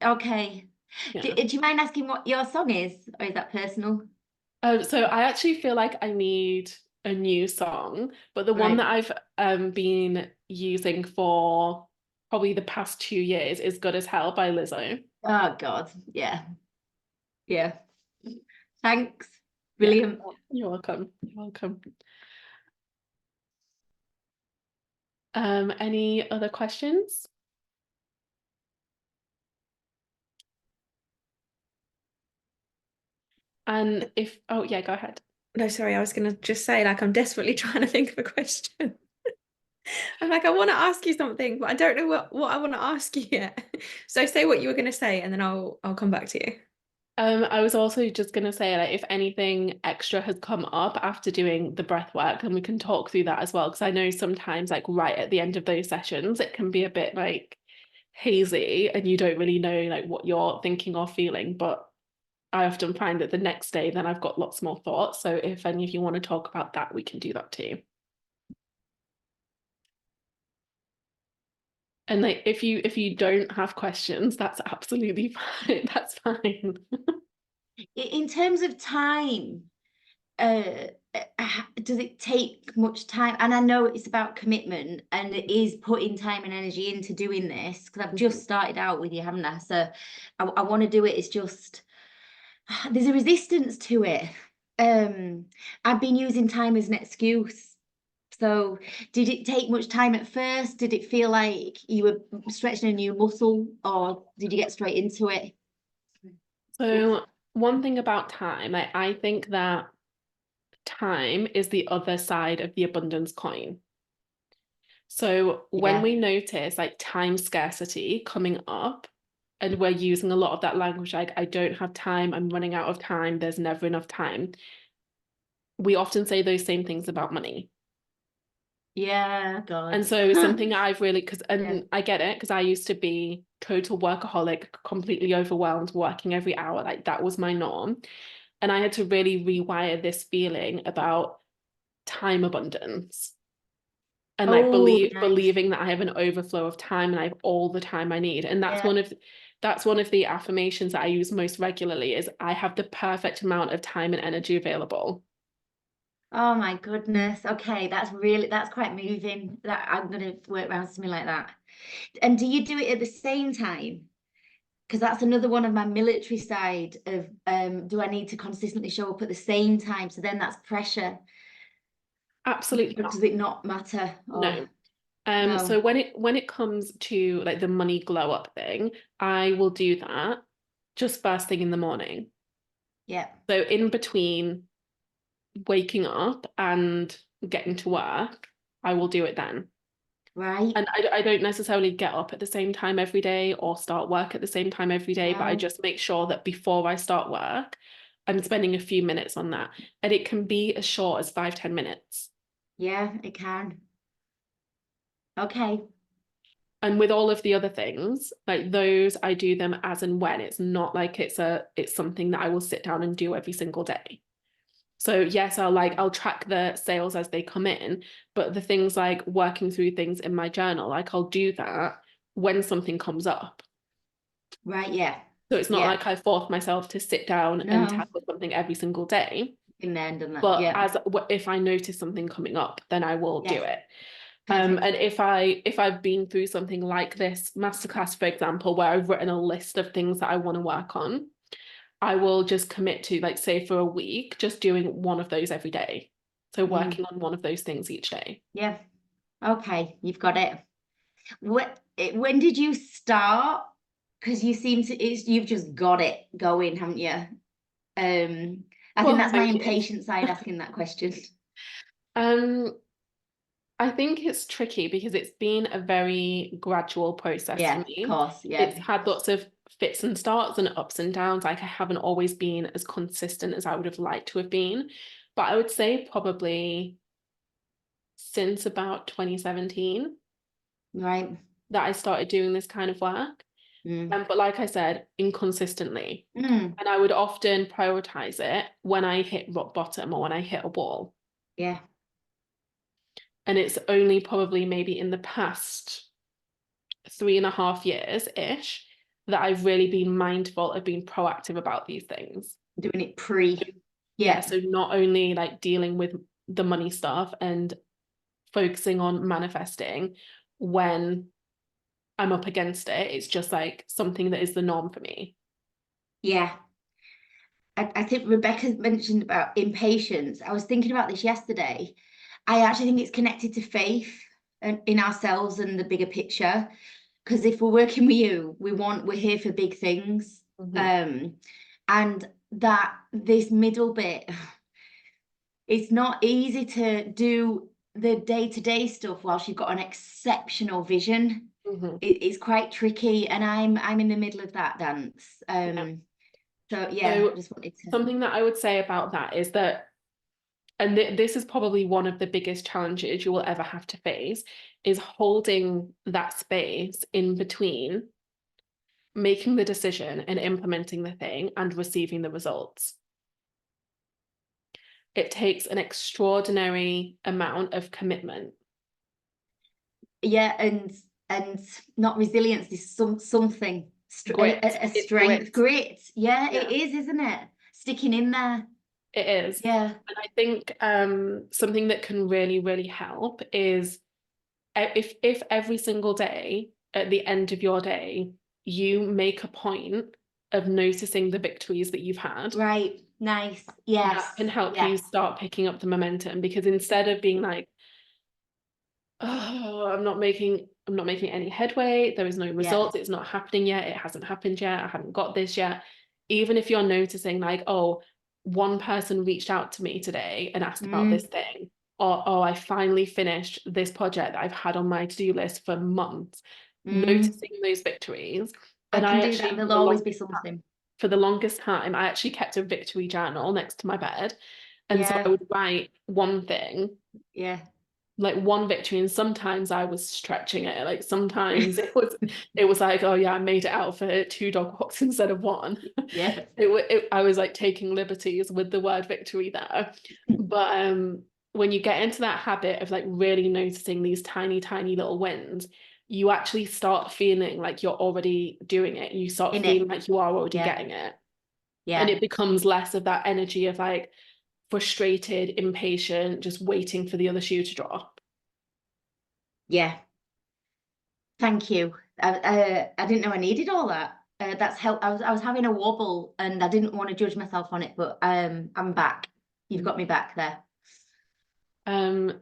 Okay. Yeah. Do you mind asking what your song is, or is that personal? So I actually feel like I need a new song, but the one that Right. I've been using for probably the past 2 years is Good as Hell by Lizzo. Oh God. Yeah. Yeah. Thanks. Yeah, Brilliant. you're welcome. You're welcome. Any other questions? And if, oh yeah, go ahead. No, sorry, I was gonna just say, like, I'm desperately trying to think of a question. I'm like, I want to ask you something, but I don't know what I want to ask you yet. So say what you were gonna say, and then I'll come back to you. I was also just gonna say, like, if anything extra has come up after doing the breath work, then we can talk through that as well. Because I know sometimes, like, right at the end of those sessions, it can be a bit like hazy and you don't really know like what you're thinking or feeling. But I often find that the next day, then I've got lots more thoughts. So if any of you want to talk about that, we can do that too. And like, if you don't have questions, that's absolutely fine. That's fine. In terms of time, does it take much time? And I know it's about commitment, and it is putting time and energy into doing this, because I've just started out with you, haven't I? So I want to do it. It's just there's a resistance to it. I've been using time as an excuse. So did it take much time at first? Did it feel like you were stretching a new muscle, or did you get straight into it? So one thing about time, I think that time is the other side of the abundance coin. So when Yeah. we notice like time scarcity coming up, and we're using a lot of that language, like, I don't have time, I'm running out of time, there's never enough time. We often say those same things about money. Yeah, God. And so something I've really, Yeah. I get it, because I used to be total workaholic, completely overwhelmed, working every hour, like that was my norm. And I had to really rewire this feeling about time abundance. And like Oh, nice. believing that I have an overflow of time and I have all the time I need. And that's Yeah. that's one of the affirmations that I use most regularly, is I have the perfect amount of time and energy available. Oh my goodness. Okay, that's quite moving. That I'm gonna work around something like that. And do you do it at the same time? Because that's another one of my military side of do I need to consistently show up at the same time? So then that's pressure. Absolutely Or not. does it not matter? No. No. So when it comes to like the money glow up thing, I will do that just first thing in the morning. Yeah. So in between waking up and getting to work, I will do it then. Right. And I don't necessarily get up at the same time every day or start work at the same time every day, but I No. just make sure that before I start work, I'm spending a few minutes on that. And it can be as short as 5-10 minutes. Yeah, it can. Okay. And with all of the other things, like those, I do them as and when. It's not like it's something that I will sit down and do every single day. So yes, I'll track the sales as they come in, but the things like working through things in my journal, like I'll do that when something comes up. Right, yeah. So it's not Yeah. like I force myself to sit down and No. tackle something every single day. In there and done that. But Yeah. if I notice something coming up, then I will do Yes. it. Perfect. And if I've been through something like this masterclass, for example, where I've written a list of things that I want to work on, I will just commit to, like, say for a week, just doing one of those every day. So working on one of those things each day. Yeah. Okay, you've got it. When did you start? Because you seem to you've just got it going, haven't you? I think Well, that's my thank you. impatient side asking that question. I think it's tricky because it's been a very gradual process for Yeah, of me. course. Yeah. It's had lots of fits and starts and ups and downs. Like, I haven't always been as consistent as I would have liked to have been. But I would say probably since about 2017 Right. that I started doing this kind of work. But like I said, inconsistently. And I would often prioritize it when I hit rock bottom or when I hit a wall. Yeah. And it's only probably maybe in the past 3.5 years-ish that I've really been mindful of being proactive about these things. Doing it pre. Yeah, so not only like dealing with the money stuff and focusing on manifesting when I'm up against it, it's just like something that is the norm for me. Yeah. I think Rebecca mentioned about impatience. I was thinking about this yesterday. I actually think it's connected to faith and in ourselves and the bigger picture. Because if we're working with you, we're here for big things. And that this middle bit, it's not easy to do the day-to-day stuff whilst you've got an exceptional vision. It's quite tricky, and I'm in the middle of that dance. So yeah, I just wanted to. Something that I would say about that is that, and this is probably one of the biggest challenges you will ever have to face, is holding that space in between making the decision and implementing the thing and receiving the results. It takes an extraordinary amount of commitment. Yeah, and not resilience, is something Grit. a It's strength, grit. Yeah, Yeah. it is, isn't it? Sticking in there. It is. Yeah. And I think something that can really, really help is if every single day at the end of your day, you make a point of noticing the victories that you've had. Right. Nice. Yes. That can help Yeah. you start picking up the momentum, because instead of being like, oh, I'm not making any headway, there is no results, it's not happening yet, it hasn't happened yet, I haven't got this yet. Even if you're noticing like, oh, one person reached out to me today and asked about this thing, or oh, I finally finished this project that I've had on my to-do list for months. Noticing those victories. And I can do actually, that. There'll always be something. for the longest time, I actually kept a victory journal next to my bed. And so I would write one thing, like one victory, and sometimes I was stretching it. Like sometimes it was like, oh yeah, I made it out for 2 dog walks instead of 1. Yeah. I was like taking liberties with the word victory there. But when you get into that habit of like really noticing these tiny little wins, you actually start feeling like you're already doing it. You start feeling like you are already getting it. And it becomes less of that energy of like frustrated, impatient, just waiting for the other shoe to drop. Yeah. Thank you. I didn't know I needed all that. That's help. I was having a wobble and I didn't want to judge myself on it, but I'm back. You've got me back there.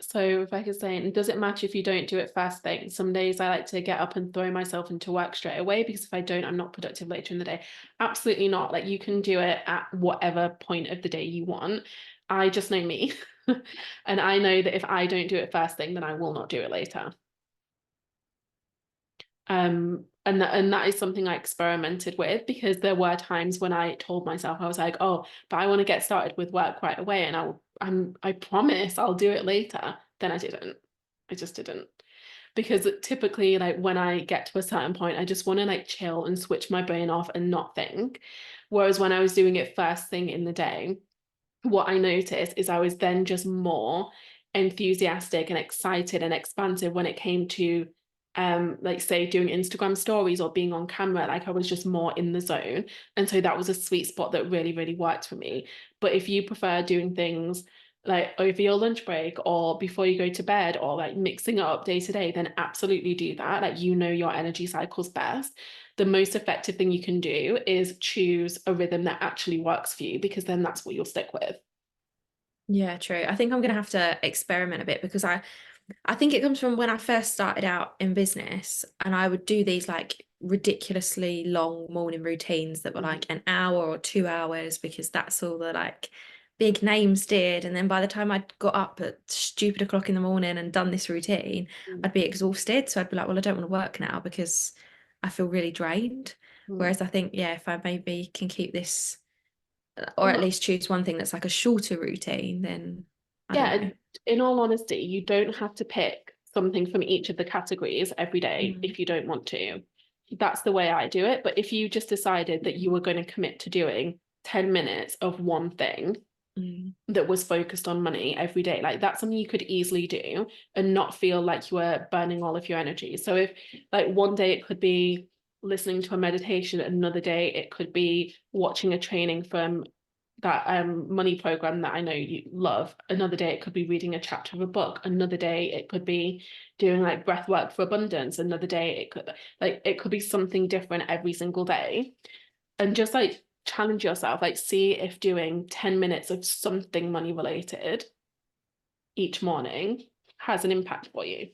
So Rebecca's saying, it doesn't matter if you don't do it first thing. Some days I like to get up and throw myself into work straight away, because if I don't, I'm not productive later in the day. Absolutely not. Like you can do it at whatever point of the day you want. I just know me. And I know that if I don't do it first thing, then I will not do it later. And that is something I experimented with, because there were times when I told myself, I was like, oh, but I want to get started with work right away, and I promise I'll do it later. Then I didn't. I just didn't. Because typically, like when I get to a certain point, I just want to like chill and switch my brain off and not think. Whereas when I was doing it first thing in the day, what I noticed is I was then just more enthusiastic and excited and expansive when it came to like say doing Instagram stories or being on camera. Like I was just more in the zone, and so that was a sweet spot that really worked for me. But if you prefer doing things like over your lunch break or before you go to bed, or like mixing it up day to day, then absolutely do that. Like you know your energy cycles best. The most effective thing you can do is choose a rhythm that actually works for you, because then that's what you'll stick with. Yeah, true. I think I'm going to have to experiment a bit, because I think it comes from when I first started out in business, and I would do these like ridiculously long morning routines that were like an hour or 2 hours, because that's all the like big names did. And then by the time I'd got up at stupid o'clock in the morning and done this routine, I'd be exhausted. So I'd be like, well, I don't want to work now because I feel really drained. Whereas I think, yeah, if I maybe can keep this, or at least choose one thing that's like a shorter routine, then I don't know. In all honesty, you don't have to pick something from each of the categories every day if you don't want to. That's the way I do it. But if you just decided that you were going to commit to doing 10 minutes of one thing that was focused on money every day, like that's something you could easily do and not feel like you were burning all of your energy. So if like one day it could be listening to a meditation, another day it could be watching a training from that money program that I know you love, another day it could be reading a chapter of a book, another day it could be doing like breath work for abundance, another day it could be something different every single day. And just like challenge yourself, like see if doing 10 minutes of something money related each morning has an impact for you.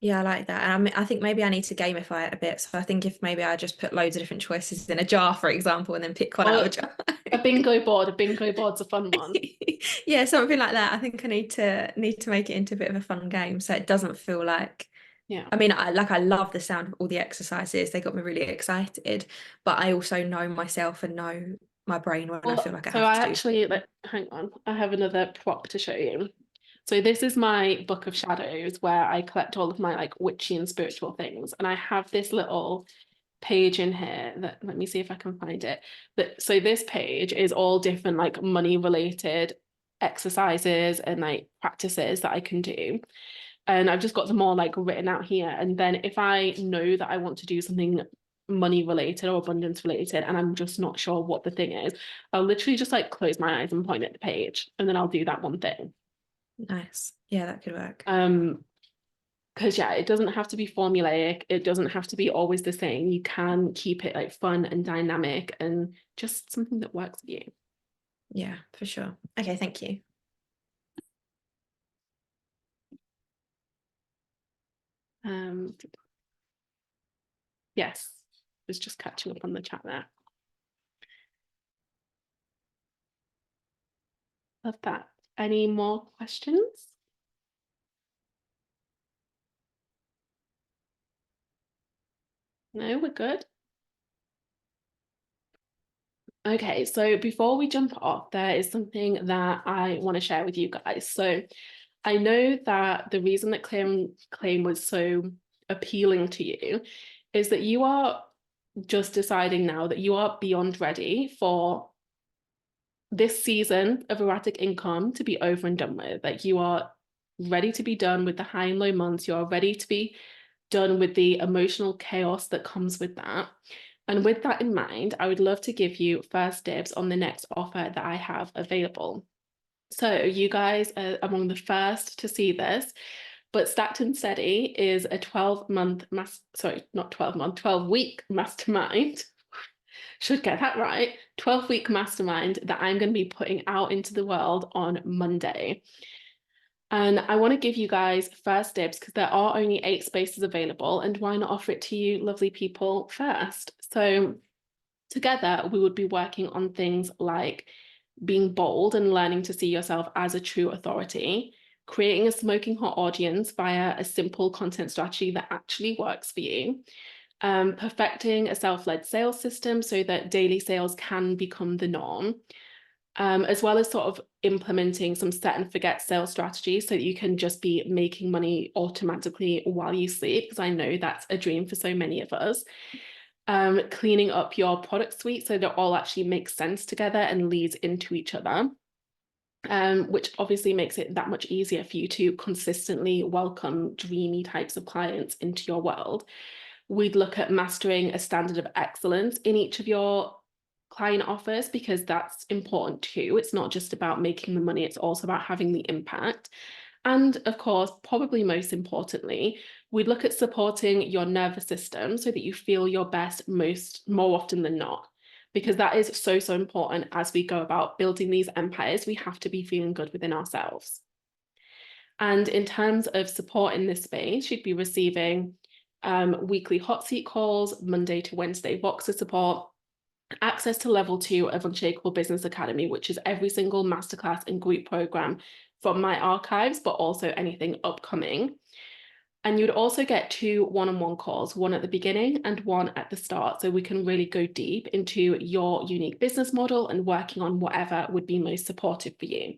Yeah, I like that. And I think maybe I need to gamify it a bit. So I think if maybe I just put loads of different choices in a jar, for example, and then pick one out of a jar. A bingo board's a fun one. Yeah, something like that. I think I need to make it into a bit of a fun game, so it doesn't feel like, I mean, I love the sound of all the exercises. They got me really excited, but I also know myself and know my brain when I feel like I have to. So I actually, like, hang on, I have another prop to show you. So this is my book of shadows where I collect all of my like witchy and spiritual things. And I have this little page in here that, let me see if I can find it. So this page is all different like money related exercises and like practices that I can do. And I've just got them all like written out here. And then if I know that I want to do something money related or abundance related and I'm just not sure what the thing is, I'll literally just like close my eyes and point at the page and then I'll do that one thing. Nice. Yeah, that could work. Because yeah, it doesn't have to be formulaic, it doesn't have to be always the same. You can keep it like fun and dynamic and just something that works for you. Yeah, for sure. Okay, thank you. Yes, was just catching up on the chat there. Love that. Any more questions? No, we're good. Okay, so before we jump off, there is something that I want to share with you guys. So I know that the reason that claim was so appealing to you is that you are just deciding now that you are beyond ready for this season of erratic income to be over and done with. Like you are ready to be done with the high and low months. You are ready to be done with the emotional chaos that comes with that. And with that in mind, I would love to give you first dibs on the next offer that I have available. So you guys are among the first to see this, but Stacked and Steady is a 12-month 12-week mastermind. Should get that right. 12-week mastermind that I'm going to be putting out into the world on Monday. And I want to give you guys first dibs because there are only 8 spaces available, and why not offer it to you lovely people first? So together we would be working on things like being bold and learning to see yourself as a true authority, creating a smoking hot audience via a simple content strategy that actually works for you, perfecting a self-led sales system so that daily sales can become the norm, as well as sort of implementing some set and forget sales strategies so that you can just be making money automatically while you sleep, because I know that's a dream for so many of us. Cleaning up your product suite so that it all actually makes sense together and leads into each other, which obviously makes it that much easier for you to consistently welcome dreamy types of clients into your world. We'd look at mastering a standard of excellence in each of your client offers, because that's important too. It's not just about making the money, it's also about having the impact. And of course, probably most importantly, we'd look at supporting your nervous system so that you feel your best more often than not, because that is so important as we go about building these empires. We have to be feeling good within ourselves. And in terms of support in this space, you'd be receiving weekly hot seat calls, Monday to Wednesday Voxer support, access to level 2 of Unshakable Business Academy, which is every single masterclass and group program from my archives, but also anything upcoming. And you'd also get 2 one-on-one calls, one at the beginning and one at the start, so we can really go deep into your unique business model and working on whatever would be most supportive for you.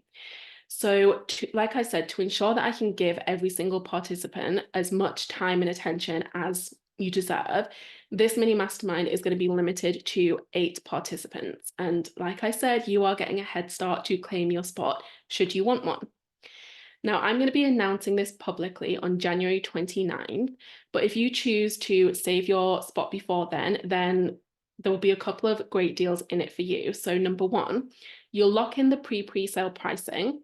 So like I said, to ensure that I can give every single participant as much time and attention as you deserve, this mini mastermind is going to be limited to 8 participants. And like I said, you are getting a head start to claim your spot should you want one. Now, I'm going to be announcing this publicly on January 29th, but if you choose to save your spot before then there will be a couple of great deals in it for you. So number 1, you'll lock in the pre-sale pricing.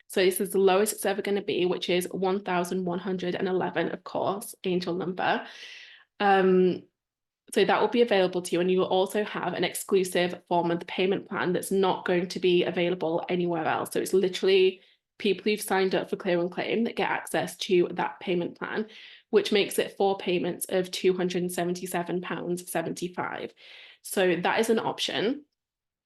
So this is the lowest it's ever going to be, which is 1,111, of course, angel number. So that will be available to you, and you will also have an exclusive 4-month payment plan that's not going to be available anywhere else. So it's literally people who've signed up for Clear and Claim that get access to that payment plan, which makes it 4 payments of £277.75. So that is an option.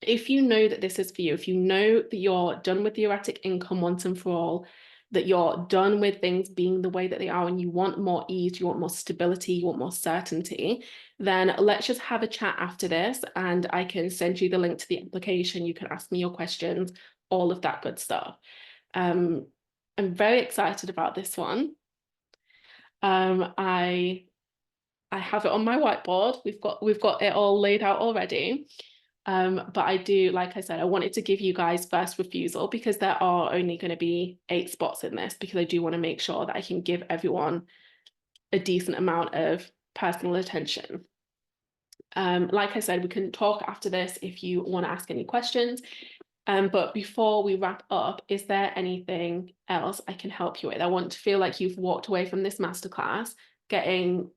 If you know that this is for you, if you know that you're done with the erratic income once and for all, that you're done with things being the way that they are and you want more ease, you want more stability, you want more certainty, then let's just have a chat after this and I can send you the link to the application. You can ask me your questions, all of that good stuff. I'm very excited about this one. I I have it on my whiteboard. We've got it all laid out already. But I do, like I said, I wanted to give you guys first refusal because there are only going to be 8 spots in this, because I do want to make sure that I can give everyone a decent amount of personal attention. Like I said, we can talk after this if you want to ask any questions. But before we wrap up, is there anything else I can help you with? I want to feel like you've walked away from this masterclass getting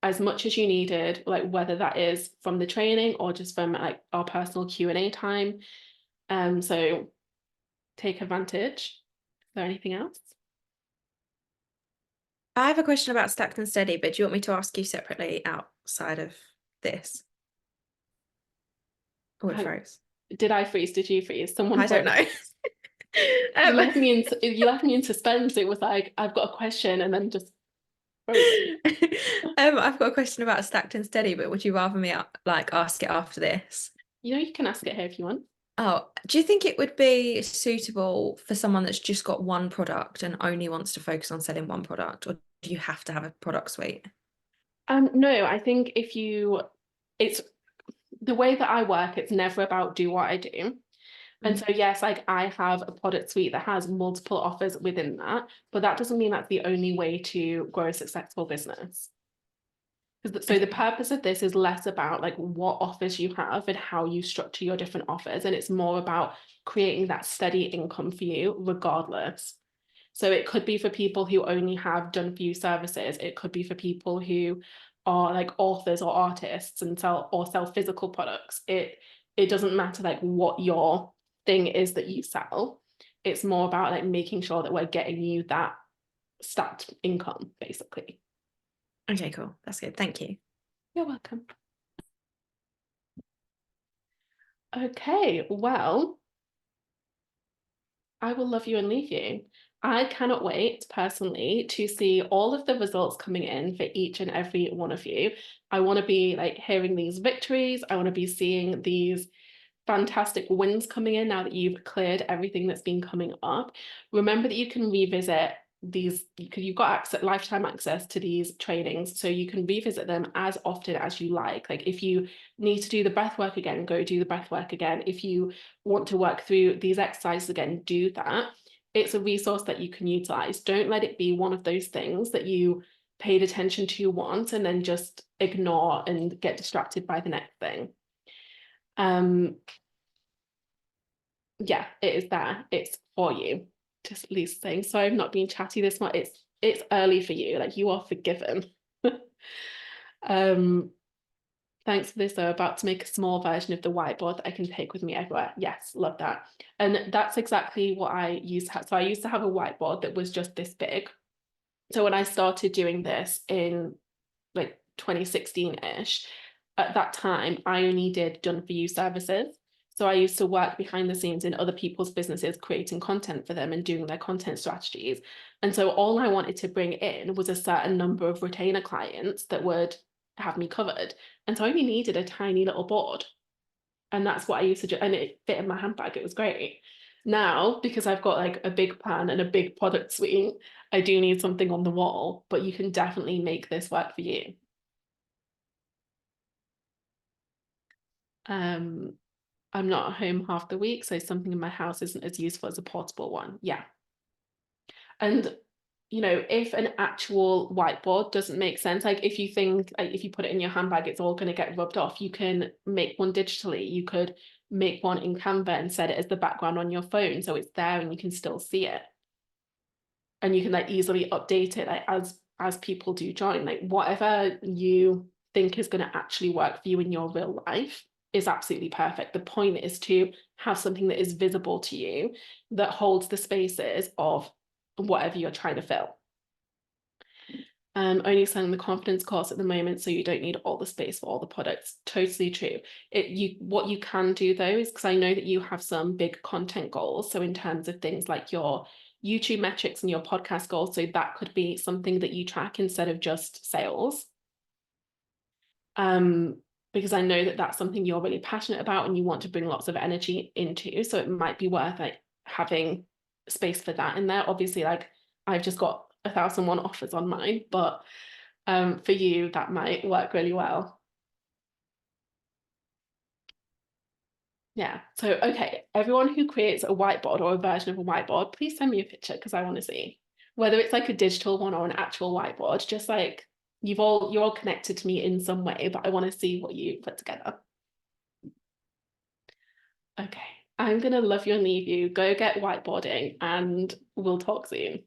as much as you needed, like whether that is from the training or just from like our personal Q&A time. So take advantage. Is there anything else? I have a question about stacked and steady, but do you want me to ask you separately outside of this? Oh, it froze. Did I freeze? Did you freeze? Someone I don't know. You left me in suspense. It was like, I've got a question, and then just frozen. I've got a question about stacked and steady, but would you rather me like ask it after this? You can ask it here if you want. Oh, do you think it would be suitable for someone that's just got one product and only wants to focus on selling one product, or do you have to have a product suite? No, I think it's the way that I work, it's never about do what I do. And so, yes, like I have a product suite that has multiple offers within that, but that doesn't mean that's the only way to grow a successful business. So the purpose of this is less about like what offers you have and how you structure your different offers, and it's more about creating that steady income for you regardless. So it could be for people who only have done for you services. It could be for people who are like authors or artists and sell physical products. It doesn't matter like what your thing is that you sell. It's more about like making sure that we're getting you that stacked income, basically. Okay, cool. That's good. Thank you. You're welcome. Okay, well, I will love you and leave you. I cannot wait personally to see all of the results coming in for each and every one of you. I want to be like hearing these victories. I want to be seeing these fantastic wins coming in now that you've cleared everything that's been coming up. Remember that you can revisit these, because you've got lifetime access to these trainings, so you can revisit them as often as you like. Like if you need to do the breath work again, go do the breath work again. If you want to work through these exercises again, do that. It's a resource that you can utilize. Don't let it be one of those things that you paid attention to once and then just ignore and get distracted by the next thing. Yeah, it is there. It's for you. Just Lisa saying, sorry, I'm not being chatty this much. It's early for you. Like you are forgiven. Thanks for this. Though, about to make a small version of the whiteboard that I can take with me everywhere. Yes, love that. And that's exactly what I used to have. So I used to have a whiteboard that was just this big. So when I started doing this in like 2016-ish, at that time, I only did done for you services. So I used to work behind the scenes in other people's businesses, creating content for them and doing their content strategies. And so all I wanted to bring in was a certain number of retainer clients that would have me covered. And so I only needed a tiny little board. And that's what I used to do. And it fit in my handbag. It was great. Now, because I've got like a big plan and a big product suite, I do need something on the wall, but you can definitely make this work for you. I'm not at home half the week, so something in my house isn't as useful as a portable one. Yeah. And you know, if an actual whiteboard doesn't make sense, like if you think like if you put it in your handbag, it's all going to get rubbed off, you can make one digitally. You could make one in Canva and set it as the background on your phone, so it's there and you can still see it. And you can like easily update it like as people do join. Like whatever you think is going to actually work for you in your real life is absolutely perfect. The point is to have something that is visible to you that holds the spaces of whatever you're trying to fill. Only selling the confidence course at the moment, so you don't need all the space for all the products. Totally true. What you can do though is, because I know that you have some big content goals, so in terms of things like your YouTube metrics and your podcast goals, so that could be something that you track instead of just sales. Because I know that that's something you're really passionate about and you want to bring lots of energy into, so it might be worth like having space for that in there. Obviously, like I've just got 1,001 offers on mine, but For you, that might work really well. Yeah, so okay, everyone who creates a whiteboard or a version of a whiteboard, please send me a picture because I want to see. Whether it's like a digital one or an actual whiteboard, just like you're all connected to me in some way, but I want to see what you put together. Okay, I'm gonna love you and leave you. Go get whiteboarding and we'll talk soon.